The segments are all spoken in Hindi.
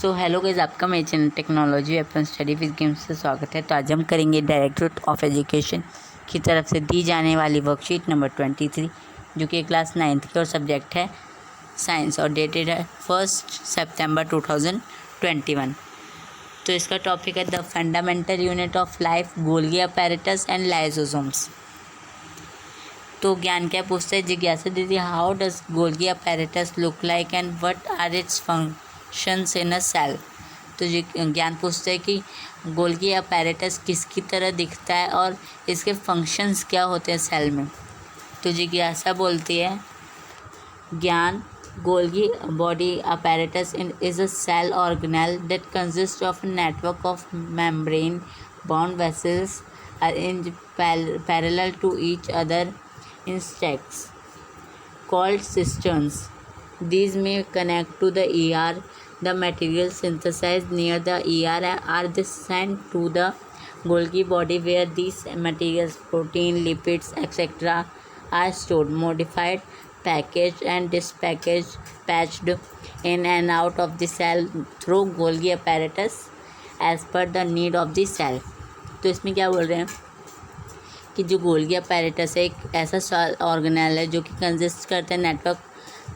सो हेलो गाइस, आपका मेरे channel technology weapon study with games से स्वागत है। तो आज हम करेंगे डायरेक्टरेट ऑफ एजुकेशन की तरफ से दी जाने वाली वर्कशीट नंबर 23, जो कि क्लास 9th की और सब्जेक्ट है साइंस और डेटेड है 1 सितंबर 2021। तो इसका टॉपिक है the fundamental unit of life, Golgi apparatus and lysosomes. तो ज्ञान क्या पूछता है, जिज्ञासा दीदी, how does Golgi apparatus look like and what are its functions in a cell. तो ज्ञान पूछता है कि गोल्गी अपैरेटस किसकी तरह दिखता है और इसके फंक्शंस क्या होते हैं सेल में। तो जिज्ञासा बोलती है, ज्ञान, Golgi body apparatus is a cell organelle that consists of a network of membrane-bound vessels arranged parallel to each other in stacks called cisterns. These may connect to the ER. The materials synthesized near the ER are then sent to the Golgi body, where these materials, protein, lipids, etc., are stored, modified, packaged and dispackaged, patched in and out of the cell through Golgi apparatus as per the need of the cell. तो इसमें क्या बोल रहे हैं कि जो गोल्गी अपैरेटस है एक ऐसा ऑर्गेनेल है जो कि कंसिस्ट करते हैं नेटवर्क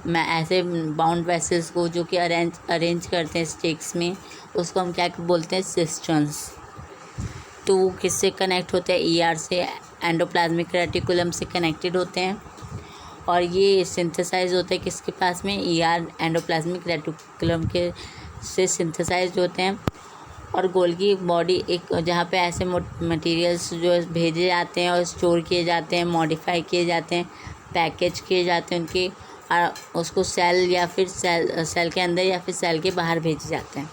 में ऐसे बाउंड वेसल्स को, जो कि अरेंज करते हैं स्टिक्स में। उसको हम क्या बोलते हैं, सिस्टर्न्स। तो वो किससे कनेक्ट होते हैं, ईआर से, एंडोप्लाज्मिक रेटिकुलम से कनेक्टेड होते हैं। और ये सिंथेसाइज होते हैं किसके पास में, ईआर एंडोप्लाज्मिक रेटिकुलम के से सिंथेसाइज होते हैं। और गोल्गी बॉडी एक जहाँ पे ऐसे मटेरियल्स जो भेजे जाते हैं और स्टोर किए जाते हैं, मॉडिफाई किए जाते हैं, पैकेज किए जाते हैं उनके, और उसको सेल या फिर सेल के अंदर या फिर सेल के बाहर भेजे जाते हैं।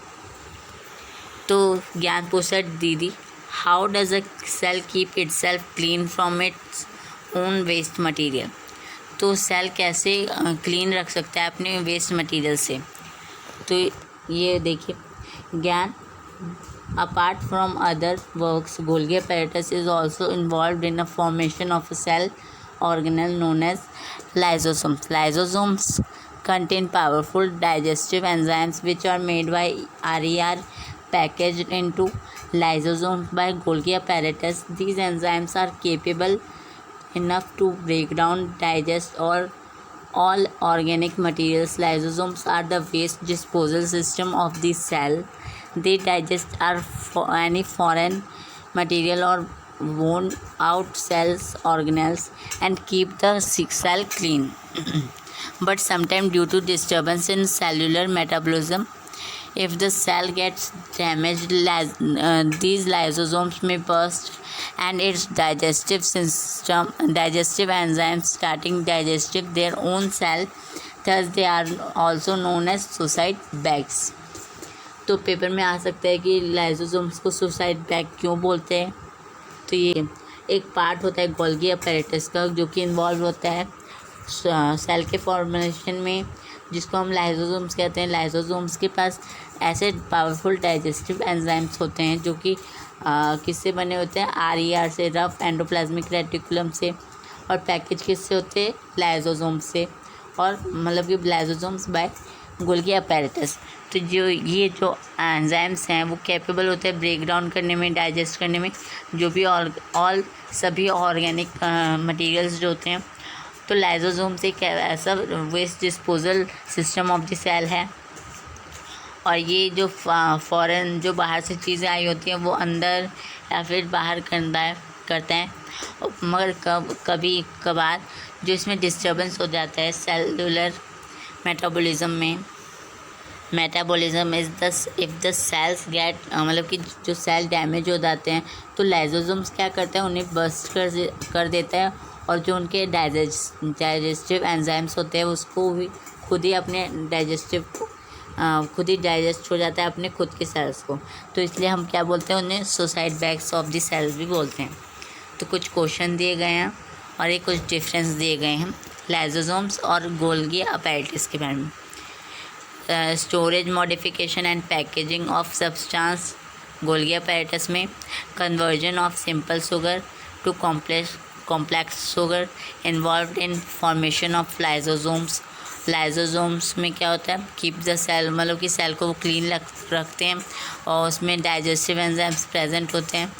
तो ज्ञान पूछता है, दीदी, how does a cell keep itself clean from its own waste material. तो सेल कैसे क्लीन रख सकता है अपने वेस्ट मटेरियल से। तो ये देखिए, ज्ञान, apart from other works, Golgi apparatus is also involved in the formation of a cell organelle known as lysosomes. Lysosomes contain powerful digestive enzymes which are made by RER packaged into lysosomes by Golgi apparatus. These enzymes are capable enough to break down, digest all organic materials. Lysosomes are the waste disposal system of the cell. They digest any foreign material or worn out cells organelles and keep the cell clean. But sometimes, due to disturbance in cellular metabolism, if the cell gets damaged, these lysosomes may burst and its digestive enzymes starting digesting their own cell. Thus they are also known as suicide bags. तो पेपर में आ सकता है कि लाइसोसोम्स को सुसाइड बैग क्यों बोलते हैं। तो ये एक पार्ट होता है गोल्गी अपैरेटस का, जो कि इन्वॉल्व होता है सेल के फॉर्मेशन में, जिसको हम लाइसोसोम्स कहते हैं। लाइसोसोम्स के पास ऐसे पावरफुल डाइजेस्टिव एंजाइम्स होते हैं जो कि किससे बने होते हैं, आरईआर से, रफ एंडोप्लाज्मिक रेटिकुलम से। और पैकेज किससे होते हैं, लाइसोसोम से, और मतलब कि लाइसोसोम्स बाय गोल्गी अपैरेटस। तो जो एंजाइम्स हैं वो कैपेबल होते हैं ब्रेक डाउन करने में, डाइजेस्ट करने में, जो भी सभी ऑर्गेनिक मटेरियल्स जो होते हैं। तो लाइसोसोम्स एक ऐसा waste disposal system of the cell है। और ये जो फॉरेन जो बाहर से चीज़ें आई होती हैं वो अंदर या फिर बाहर करते हैं। मगर कभी कभार जो इसमें डिस्टर्बेंस हो जाता है cellular metabolism is if the cells get, मतलब कि जो सेल डैमेज हो जाते हैं तो लाइसोसोम्स क्या करते हैं, उन्हें बस्ट कर देता है। और जो उनके डाइजेस्टिव एंजाइम्स होते हैं उसको भी खुद ही डाइजेस्ट हो जाता है अपने खुद के सेल्स को। तो इसलिए हम क्या बोलते हैं, उन्हें suicide bags of the cells भी बोलते हैं। तो कुछ क्वेश्चन दिए गए हैं और ये कुछ डिफरेंस दिए गए हैं लाइसोसोम्स और गोल्गी अपैरेटस के बारे में। Storage, modification and packaging of substance, Golgi apparatus में conversion of simple sugar to complex sugar involved in formation of lysosomes lysosomes में क्या होता है, कीप द सेल, मतलब कि सेल को वो क्लीन रखते हैं और उसमें डाइजेस्टिव एंजाइम्स प्रेजेंट होते हैं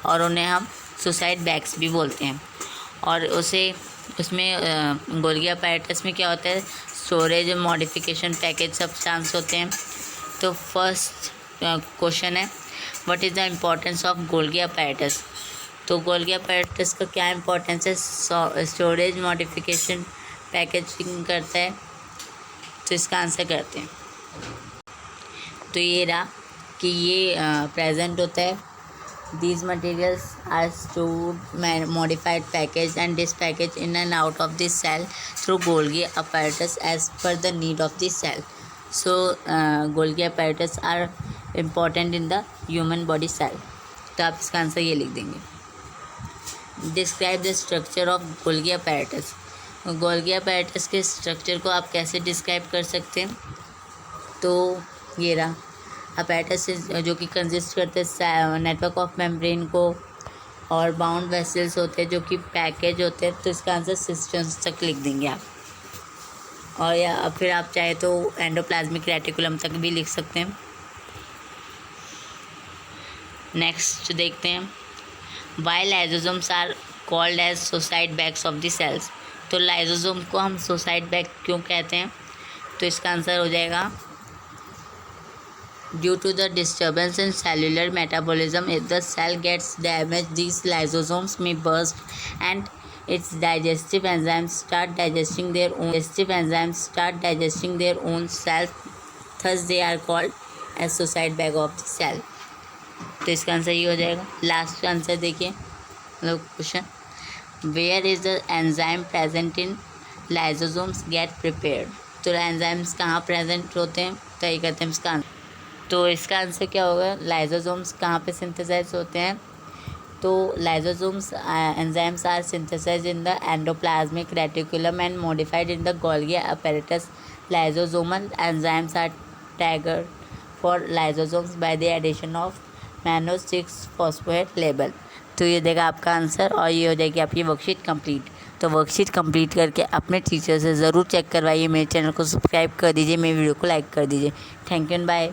और उन्हें हम सुसाइड बैग्स भी बोलते हैं। और उसमें गोल्गी अपैरेटस में क्या होता है, स्टोरेज और मॉडिफिकेशन पैकेज सब्सटेंस होते हैं। तो फर्स्ट क्वेश्चन है, what is the importance of Golgi apparatus. तो गोल्गी अपैरेटस का क्या इम्पोर्टेंस है, स्टोरेज मॉडिफिकेशन पैकेजिंग करता है। तो इसका आंसर करते हैं। तो ये रहा कि ये प्रेजेंट होता है, these materials are stored, modified, packaged and dispatched in and out of the cell through Golgi apparatus as per the need of the cell. So Golgi apparatus are important in the human body cell. तो आप इसका आंसर ये लिख देंगे। Describe the structure of Golgi apparatus. Golgi apparatus के स्ट्रक्चर को आप कैसे डिस्क्राइब कर सकते हैं, तो ये रहा अपैरेटस जो कि कंसिस्ट करते हैं नेटवर्क ऑफ मेम्ब्रेन को और बाउंड वेसल्स होते हैं जो कि पैकेज होते हैं। तो इसका आंसर सिस्टम्स तक लिख देंगे आप, और या फिर आप चाहे तो एंडोप्लाज्मिक रेटिकुलम तक भी लिख सकते हैं। नेक्स्ट देखते हैं, why lysosomes are called as suicide bags of the cells. तो लाइजोसोम को हम सुसाइड बैग क्यों कहते हैं, तो इसका आंसर हो जाएगा due to the disturbance in cellular metabolism. If the cell gets damaged, these lysosomes may burst and its digestive enzymes start digesting their own cells. Thus they are called as suicide bag of the cell. तो इसका आंसर ये हो जाएगा। लास्ट आंसर देखिए, मतलब question, where is the enzyme present in lysosomes get prepared. तो एंजाइम्स कहाँ प्रेजेंट होते हैं, तो ये कहते हैं इसका आंसर। तो इसका आंसर क्या होगा, लाइसोसोम्स कहाँ पे सिंथेसाइज होते हैं, तो lysosomes enzymes are synthesize in the endoplasmic reticulum and modified in the Golgi apparatus. Lysosomal enzymes are triggered for lysosomes by the addition of mannose-6-phosphate label. तो ये देगा आपका आंसर और ये हो जाएगी आपकी वर्कशीट कंप्लीट। तो वर्कशीट कंप्लीट करके अपने टीचर से ज़रूर चेक करवाइए। मेरे चैनल को सब्सक्राइब कर दीजिए, मेरे वीडियो को लाइक कर दीजिए। Thank you and bye.